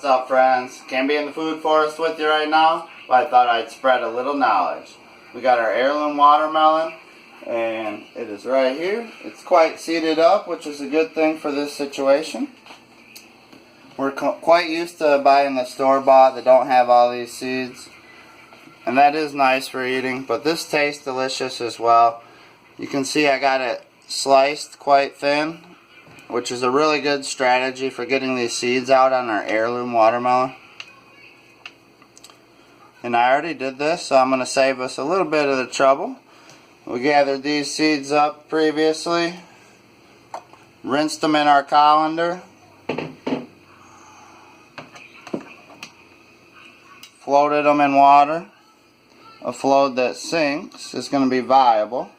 What's up, friends? Can't be in the food forest with you right now, but I thought I'd spread a little knowledge. We got our heirloom watermelon, and it is right here. It's quite seeded up, which is a good thing for this situation. We're quite used to buying the store-bought that don't have all these seeds, and that is nice for eating, but this tastes delicious as well. You can see I got it sliced quite thin, which is a really good strategy for getting these seeds out on our heirloom watermelon. And I already did this, so I'm going to save us a little bit of the trouble. We gathered these seeds up previously, rinsed them in our colander, floated them in water. A float that sinks is going to be viable,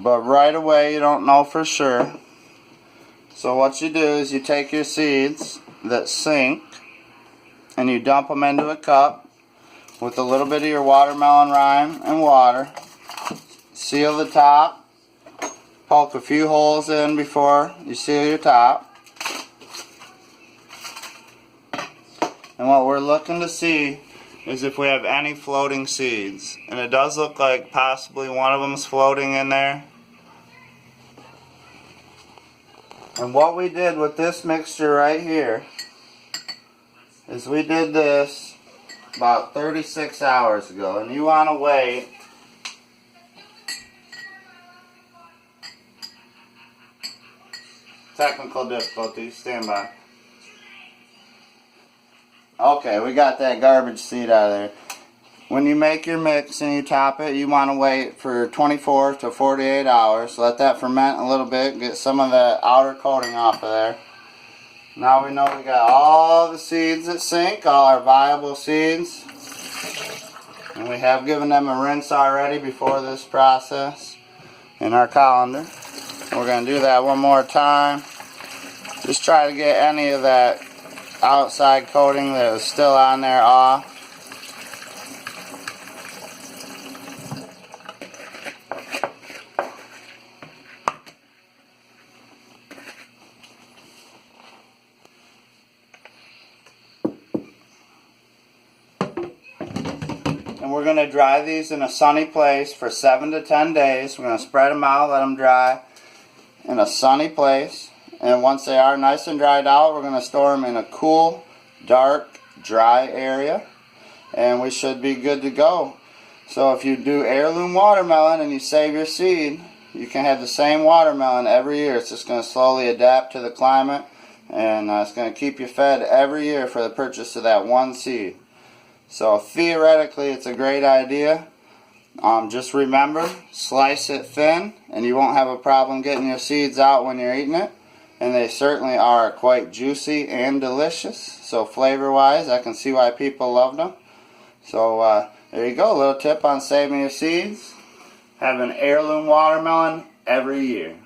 but right away you don't know for sure. So what you do is you take your seeds that sink and you dump them into a cup with a little bit of your watermelon rind and water. Seal the top, poke a few holes in before you seal your top. And what we're looking to see is if we have any floating seeds, and it does look like possibly one of them is floating in there. And what we did with this mixture right here is we did this about 36 hours ago, and you want to wait technical difficulties, stand by. Okay, we got that garbage seed out of there. When you make your mix and you top it, you want to wait for 24 to 48 hours. Let that ferment a little bit, get some of the outer coating off of there. Now we know we got all the seeds that sink, all our viable seeds. And we have given them a rinse already before this process in our colander. We're going to do that one more time. Just try to get any of that outside coating that is still on there off. And we're going to dry these in a sunny place for 7 to 10 days. We're going to spread them out, let them dry in a sunny place. And once they are nice and dried out, we're going to store them in a cool, dark, dry area. And we should be good to go. So if you do heirloom watermelon and you save your seed, you can have the same watermelon every year. It's just going to slowly adapt to the climate. And it's going to keep you fed every year for the purchase of that one seed. So theoretically, it's a great idea. Just remember, slice it thin, and you won't have a problem getting your seeds out when you're eating it. And they certainly are quite juicy and delicious. So flavor-wise, I can see why people love them. So there you go, a little tip on saving your seeds. Have an heirloom watermelon every year.